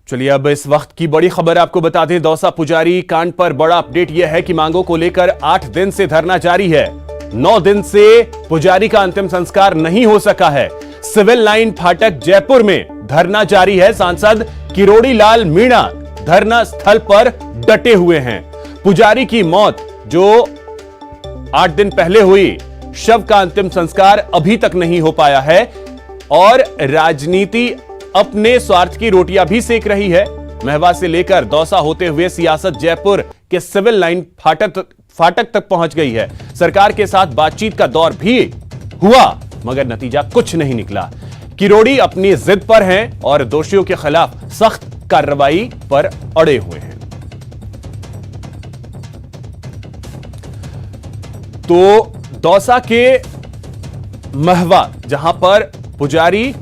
चलिए अब इस वक्त की बड़ी खबर आपको बता दें। दौसा पुजारी कांड पर बड़ा अपडेट यह है कि मांगों को लेकर 8 दिन से धरना जारी है। 9 दिन से पुजारी का अंतिम संस्कार नहीं हो सका है। सिविल लाइन फाटक जयपुर में धरना जारी है। सांसद किरोड़ी लाल मीणा धरना स्थल पर डटे हुए हैं। पुजारी की मौत जो 8 दिन पहले हुई, शव का अंतिम संस्कार अभी तक नहीं हो पाया है और राजनीति अपने स्वार्थ की रोटियां भी सेक रही है। महवा से लेकर दौसा होते हुए सियासत जयपुर के सिविल लाइन फाटक तक पहुंच गई है। सरकार के साथ बातचीत का दौर भी हुआ मगर नतीजा कुछ नहीं निकला। किरोड़ी अपनी जिद पर हैं और दोषियों के खिलाफ सख्त कार्रवाई पर अड़े हुए हैं। तो दौसा के महवा जहां पर पुजारी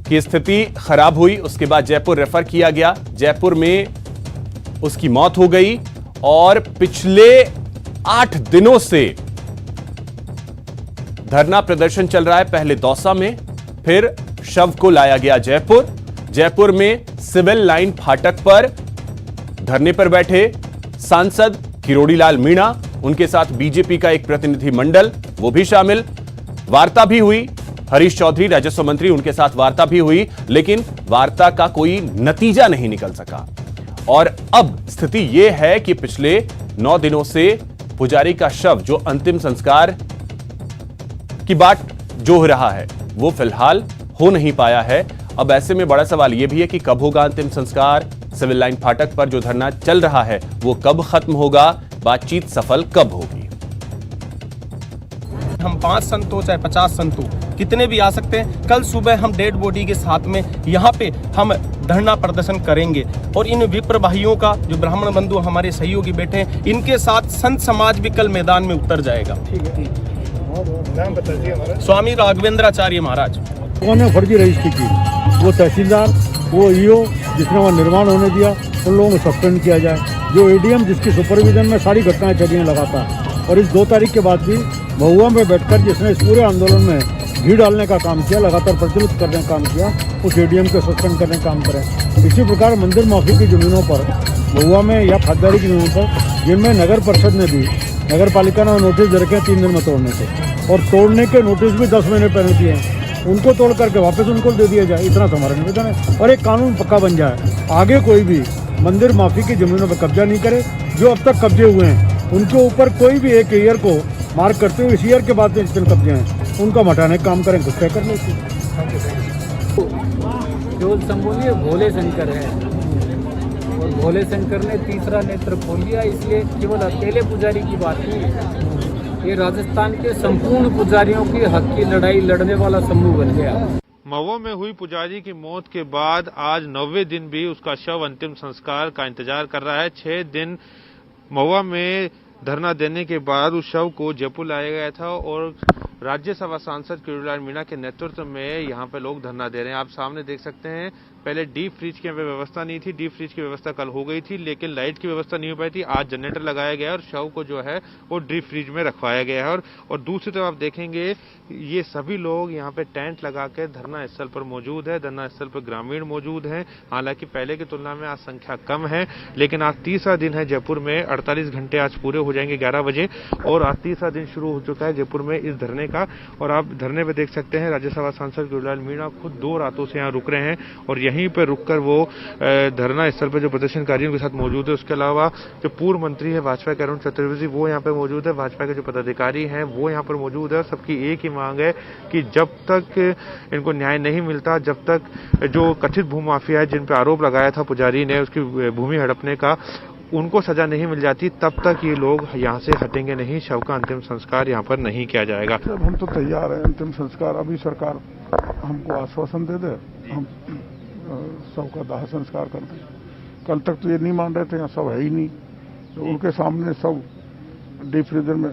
की स्थिति खराब हुई, उसके बाद जयपुर रेफर किया गया। जयपुर में उसकी मौत हो गई और पिछले 8 दिनों से धरना प्रदर्शन चल रहा है। पहले दौसा में, फिर शव को लाया गया जयपुर। जयपुर में सिविल लाइन फाटक पर धरने पर बैठे सांसद किरोड़ी लाल मीणा, उनके साथ बीजेपी का एक प्रतिनिधि मंडल वो भी शामिल। वार्ता भी हुई, हरीश चौधरी राजस्व मंत्री, उनके साथ वार्ता भी हुई, लेकिन वार्ता का कोई नतीजा नहीं निकल सका। और अब स्थिति यह है कि पिछले 9 दिनों से पुजारी का शव जो अंतिम संस्कार की बाट जोह रहा है वो फिलहाल हो नहीं पाया है। अब ऐसे में बड़ा सवाल यह भी है कि कब होगा अंतिम संस्कार। सिविल लाइन फाटक पर जो धरना चल रहा है वो कब खत्म होगा, बातचीत सफल कब होगी। हम 5 संत हो चाहे 50 संत हो, कितने भी आ सकते हैं। कल सुबह हम डेड बॉडी के साथ में यहाँ पे हम धरना प्रदर्शन करेंगे और इन विप्र भाइयों का जो ब्राह्मण बंधु हमारे सहयोगी बैठे हैं, इनके साथ संत समाज भी कल मैदान में उतर जाएगा। नाम बता दीजिए हमारा। स्वामी राघवेंद्राचार्य महाराज। कौन है फर्जी रजिस्ट्री की? वो तहसीलदार, वो ईओ जिसने वहाँ निर्माण होने दिया, उन लोगों को सस्पेंड किया जाए। जो एडीएम जिसकी सुपरविजन में सारी घटनाएं चली हैं लगातार, और इस 2 तारीख के बाद भी महुआ में बैठकर जिसने इस पूरे आंदोलन में घी डालने का काम किया, लगातार प्रचलित करने का काम किया, उस एडीएम को सस्पेंड करने का काम करें। इसी प्रकार मंदिर माफी की जमीनों पर महुआ में या खाददारी की जमीनों पर जिनमें नगर परिषद ने भी, नगर पालिका ने नोटिस दे रखे हैं 3 दिन में तोड़ने के, और तोड़ने के नोटिस भी 10 महीने पहले दिए हैं, उनको तोड़ करके वापस उनको दे दिया जाए। इतना हमारा निवेदन है और एक कानून पक्का बन जाए। आगे कोई भी मंदिर माफी की जमीनों पर कब्जा नहीं करे। जो अब तक कब्जे हुए हैं उनके ऊपर कोई भी एक ईयर को मार्क करते हुए इस ईयर के बाद जितने कब्जे हैं उनका हटाने का काम करें, कुछ तय कर लेते। केवल संबोधिए भोले शंकर है और भोले शंकर ने तीसरा नेत्र खोल लिया, इसलिए केवल अकेले पुजारी की बात नहीं है। ये राजस्थान के संपूर्ण पुजारियों की हक की लड़ाई लड़ने वाला समूह बन गया। महुआ में हुई पुजारी की मौत के बाद आज 9वें दिन भी उसका शव अंतिम संस्कार का इंतजार कर रहा है। 6 दिन महुआ में धरना देने के बाद उस शव को जयपुर लाया गया था और राज्यसभा सांसद किरोड़ी लाल मीणा के नेतृत्व में यहाँ पे लोग धरना दे रहे हैं। आप सामने देख सकते हैं, पहले डीप फ्रीज की व्यवस्था नहीं थी। डीप फ्रीज की व्यवस्था कल हो गई थी, लेकिन लाइट की व्यवस्था नहीं हो पाई थी। आज जनरेटर लगाया गया और शव को जो है वो डीप फ्रीज में रखवाया गया है। और दूसरी तरफ आप देखेंगे ये सभी लोग यहाँ पे टेंट लगा के धरना स्थल पर मौजूद है। धरना स्थल पर ग्रामीण मौजूद हैं। हालांकि पहले की तुलना में आज संख्या कम है, लेकिन आज तीसरा दिन है जयपुर में। 48 घंटे आज पूरे हो जाएंगे 11 बजे और आज तीसरा दिन शुरू हो चुका है जयपुर में इस धरने का। और आप धरने पे देख सकते हैं राज्यसभा सांसद किरोड़ी लाल मीणा खुद 2 रातों से यहाँ रुक रहे हैं और यहीं पर रुककर वो धरना स्थल पर जो प्रदर्शनकारियों के साथ मौजूद है। उसके अलावा जो पूर्व मंत्री है भाजपा के अरुण चतुर्वेदी, वो यहाँ पे मौजूद है। भाजपा के जो पदाधिकारी हैं वो यहाँ पर मौजूद है। सबकी एक ही मांग है कि जब तक इनको न्याय नहीं मिलता, जब तक जो कथित भूमाफिया है जिन पर आरोप लगाया था पुजारी ने उसकी भूमि हड़पने का, उनको सजा नहीं मिल जाती, तब तक ये लोग यहाँ से हटेंगे नहीं। शव का अंतिम संस्कार यहाँ पर नहीं किया जाएगा। हम तो तैयार हैं अंतिम संस्कार। अभी सरकार हमको आश्वासन दे दे, हम शव का दाह संस्कार कर दें। कल तक तो ये नहीं मान रहे थे, यहाँ शव है ही नहीं, तो उनके सामने शव डीप फ्रीजर में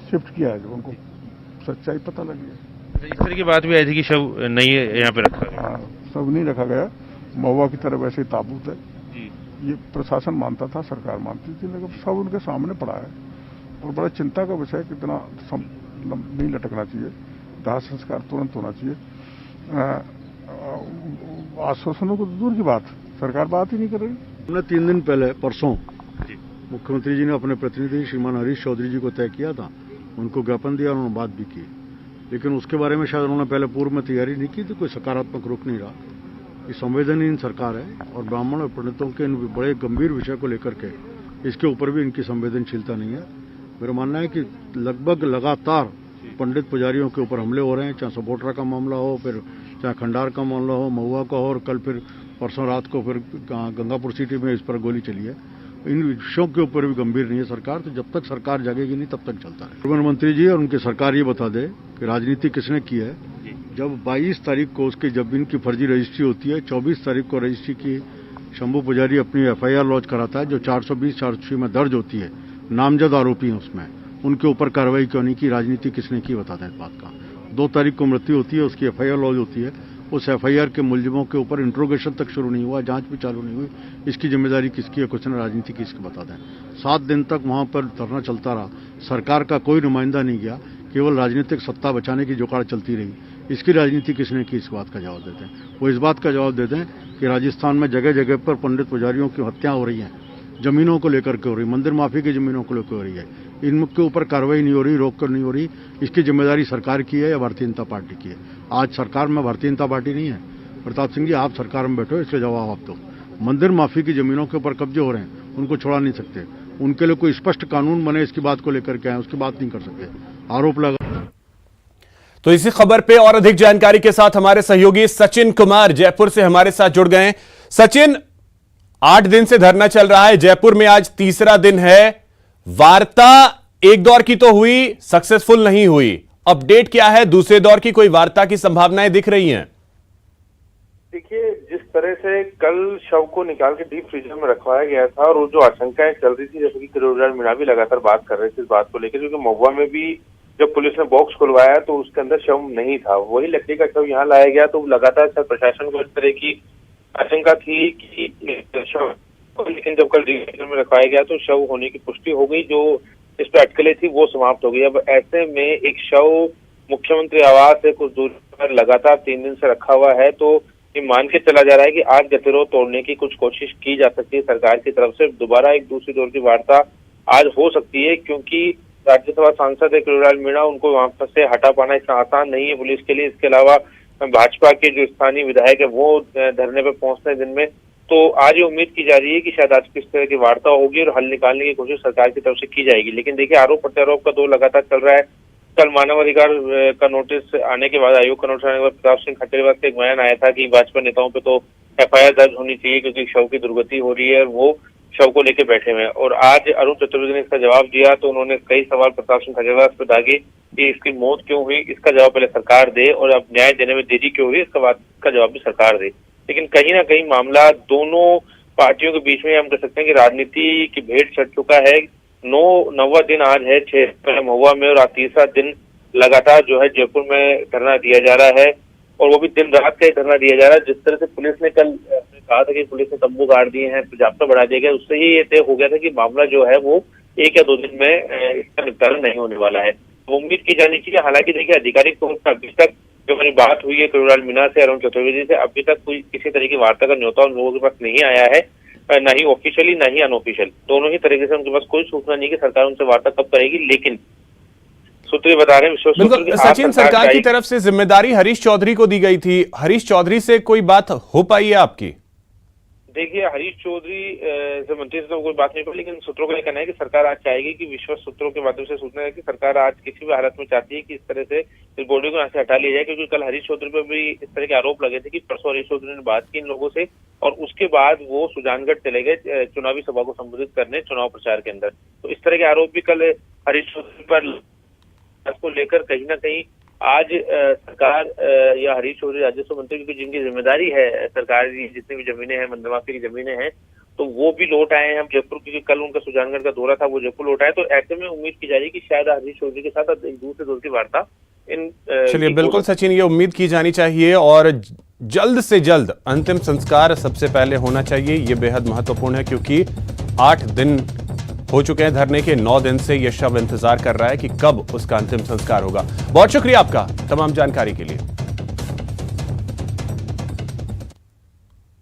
शिफ्ट किया है, जो उनको सच्चाई पता लगी है। इस तरह की बात भी आई थी कि शव नहीं यहाँ पे रखा गया। हाँ, शव नहीं रखा गया। महुआ की तरह वैसे ही ताबूत है। ये प्रशासन मानता था, सरकार मानती थी, लेकिन सब उनके सामने पड़ा है और बड़ा चिंता का विषय है कि इतना नहीं लटकना चाहिए। दाह संस्कार तुरंत होना चाहिए। आश्वासनों को तो दूर की बात, सरकार बात ही नहीं कर रही। हमने 3 दिन पहले परसों मुख्यमंत्री जी ने अपने प्रतिनिधि श्रीमान हरीश चौधरी जी को तय किया था, उनको ज्ञापन दिया, उन्होंने बात भी की, लेकिन उसके बारे में शायद उन्होंने पहले पूर्व में तैयारी नहीं की, तो कोई सकारात्मक रुख नहीं रहा। ये संवेदनहीन सरकार है और ब्राह्मण और पंडितों के इन बड़े गंभीर विषय को लेकर के इसके ऊपर भी इनकी संवेदनशीलता नहीं है। मेरा मानना है कि लगभग लगातार पंडित पुजारियों के ऊपर हमले हो रहे हैं, चाहे सपोटरा का मामला हो, फिर चाहे खंडार का मामला हो, महुआ का हो, और कल फिर परसों रात को फिर गंगापुर सिटी में इस पर गोली चली है। इन विषयों के ऊपर भी गंभीर नहीं है सरकार, तो जब तक सरकार जागेगी नहीं तब तक चलता है। प्रधानमंत्री जी और उनकी सरकार ये बता दे कि राजनीति किसने की है। जब 22 तारीख को उसकी जब इनकी फर्जी रजिस्ट्री होती है, 24 तारीख को रजिस्ट्री की शंभू पुजारी अपनी FIR लॉन्च कराता है, जो 420 चार्जशीट में दर्ज होती है, नामजद आरोपी हैं उसमें, उनके ऊपर कार्रवाई क्यों नहीं की, राजनीति किसने की बता दें इस बात का। 2 तारीख को मृत्यु होती है, उसकी FIR लॉन्च होती है, उस FIR के मुलजिमों के ऊपर इंट्रोगेशन तक शुरू नहीं हुआ, जांच भी चालू नहीं हुई, इसकी जिम्मेदारी किसकी है, क्वेश्चन राजनीति किसकी बता दें। 7 दिन तक वहां पर धरना चलता रहा, सरकार का कोई नुमाइंदा नहीं गया, केवल राजनीतिक सत्ता बचाने की जुगाड़ चलती रही। इसकी राजनीति किसने की, इस बात का जवाब देते हैं। वो इस बात का जवाब देते हैं कि राजस्थान में जगह जगह पर पंडित पुजारियों की हत्या हो रही है, जमीनों को लेकर के हो रही, मंदिर माफी की जमीनों को लेकर हो रही है, इनके ऊपर कार्रवाई नहीं हो रही, रोक कर नहीं हो रही। इसकी जिम्मेदारी सरकार की है या भारतीय जनता पार्टी की है। आज सरकार में भारतीय जनता पार्टी नहीं है। प्रताप सिंह जी, आप सरकार में बैठो, इसके जवाब आप दो। मंदिर माफी की जमीनों के ऊपर कब्जे हो रहे हैं, उनको छोड़ा नहीं सकते, उनके लिए कोई स्पष्ट कानून बने, इसकी बात को लेकर के आए, उसकी बात नहीं कर सकते। आरोप लगा। तो इसी खबर पे और अधिक जानकारी के साथ हमारे सहयोगी सचिन कुमार जयपुर से हमारे साथ जुड़ गए हैं। सचिन, 8 दिन से धरना चल रहा है जयपुर में, आज तीसरा दिन है। वार्ता एक दौर की तो हुई, सक्सेसफुल नहीं हुई, अपडेट क्या है? दूसरे दौर की कोई वार्ता की संभावनाएं दिख रही हैं? देखिए, जिस तरह से कल शव को निकाल के डीप फ्रीजर में रखवाया गया था और वो जो आशंकाएं चल रही थी, जैसे कि किरोड़ीलाल मीणा भी लगातार बात कर रहे थे इस बात को लेकर, क्योंकि महुआ में भी जब पुलिस ने बॉक्स खुलवाया तो उसके अंदर शव नहीं था, वही लकड़ी का शव यहाँ लाया गया। तो लगातार प्रशासन को इस तरह की आशंका थी कि शव, लेकिन जब कल डीप फ्रीजर में रखवाया गया तो शव होने की पुष्टि हो गई, जो इस पर अटकलें थी वो समाप्त हो गई। अब ऐसे में एक शव मुख्यमंत्री आवास से कुछ दूरी पर लगातार 3 दिन से रखा हुआ है, तो ये मान के चला जा रहा है कि आज गतिरोध तोड़ने की कुछ कोशिश की जा सकती है सरकार की तरफ से। दोबारा एक दूसरी दौर की वार्ता आज हो सकती है, क्योंकि राज्यसभा सांसद है किरोड़ीलाल मीणा, उनको वहां से हटा पाना इतना आसान नहीं है पुलिस के लिए। इसके अलावा भाजपा के जो स्थानीय विधायक है वो धरने पर पहुंचने दिन में, तो आज ये उम्मीद की जा रही है कि शायद आज किस तरह की वार्ता होगी और हल निकालने की कोशिश सरकार की तरफ से की जाएगी। लेकिन देखिए, आरोप प्रत्यारोप का दौर लगातार चल रहा है। कल मानवाधिकार का नोटिस आने के बाद, आयोग का नोटिस आने के बाद प्रताप सिंह खट्टेलवाल का एक बयान आया था कि भाजपा नेताओं पे तो FIR दर्ज होनी चाहिए क्योंकि शव की दुर्गति हो रही है और वो शव को लेकर बैठे हुए हैं। और आज अरुण चतुर्वेदी ने इसका जवाब दिया, तो उन्होंने कई सवाल प्रताप सिंह खट्टेलवाल पर दागे कि इसकी मौत क्यों हुई, इसका जवाब पहले सरकार दे, और अब न्याय देने में देरी क्यों हुई, इसका जवाब भी सरकार दे। लेकिन कहीं ना कहीं मामला दोनों पार्टियों के बीच में हम कह सकते हैं कि राजनीति की भेंट चढ़ चुका है। 9वां दिन आज है, 6 महुआ में, और आज तीसरा दिन लगातार जो है जयपुर में धरना दिया जा रहा है, और वो भी दिन रात का ही धरना दिया जा रहा है। जिस तरह से पुलिस ने कल कहा था कि पुलिस ने तंबू गाड़ दिए हैं, जाब्ता बढ़ा दिया गया, उससे ही ये तय हो गया था कि मामला जो है वो 1 या 2 दिन में इसका निपटारा नहीं होने वाला है। तो उम्मीद की जानी चाहिए। हालांकि देखिए, आधिकारिक तौर पर अभी तक जो हमारी बात हुई है किरोड़ीलाल मीणा से, अरुण चतुर्वेदी से, अभी तक कोई किसी तरह की वार्ता का न्योता उन लोगों के पास नहीं आया है, न ही ऑफिशियली न ही अनऑफिशियल, दोनों ही तरीके से उनके पास कोई सूचना नहीं कि सरकार उनसे वार्ता कब करेगी। लेकिन सूत्र बता रहे हैं, बिल्कुल सचिन, सरकार की तरफ से जिम्मेदारी हरीश चौधरी को दी गई थी। हरीश चौधरी से कोई बात हो पाई है आपकी? देखिए, हरीश चौधरी से मंत्री से तो कोई बात नहीं हुई, लेकिन सूत्रों का कहना है कि सरकार आज चाहेगी कि विश्वस्त सूत्रों के माध्यम से सूचना है कि सरकार आज किसी भी हालत में चाहती है कि इस तरह से इस बॉडी को यहाँ से हटा लिया जाए, क्योंकि कल हरीश चौधरी पर भी इस तरह के आरोप लगे थे कि परसों हरीश चौधरी ने बात की इन लोगों से, और उसके बाद वो सुजानगढ़ चले गए चुनावी सभा को संबोधित करने चुनाव प्रचार के अंदर। तो इस तरह के आरोप भी कल हरीश चौधरी पर को लेकर कहीं ना कहीं आज सरकार या हरीश चौधरी राजस्व मंत्री की जिनकी जिम्मेदारी है सरकार की जितनी भी जमीनें हैं, मंदिर माफी की जमीनें हैं, तो वो भी लौट आए हैं। हम जयपुर, क्योंकि कल उनका सुजानगढ़ का दौरा था, वो जयपुर लौट आए। तो ऐसे में उम्मीद की जा रही है कि शायद हरीश चौधरी के साथ एक दूसरे दौर की वार्ता इन चलिए, बिल्कुल सचिन, ये उम्मीद की जानी चाहिए और जल्द से जल्द अंतिम संस्कार सबसे पहले होना चाहिए। ये बेहद महत्वपूर्ण है क्योंकि 8 दिन हो चुके हैं धरने के, 9 दिन से यह शव इंतजार कर रहा है कि कब उसका अंतिम संस्कार होगा। बहुत शुक्रिया आपका तमाम जानकारी के लिए।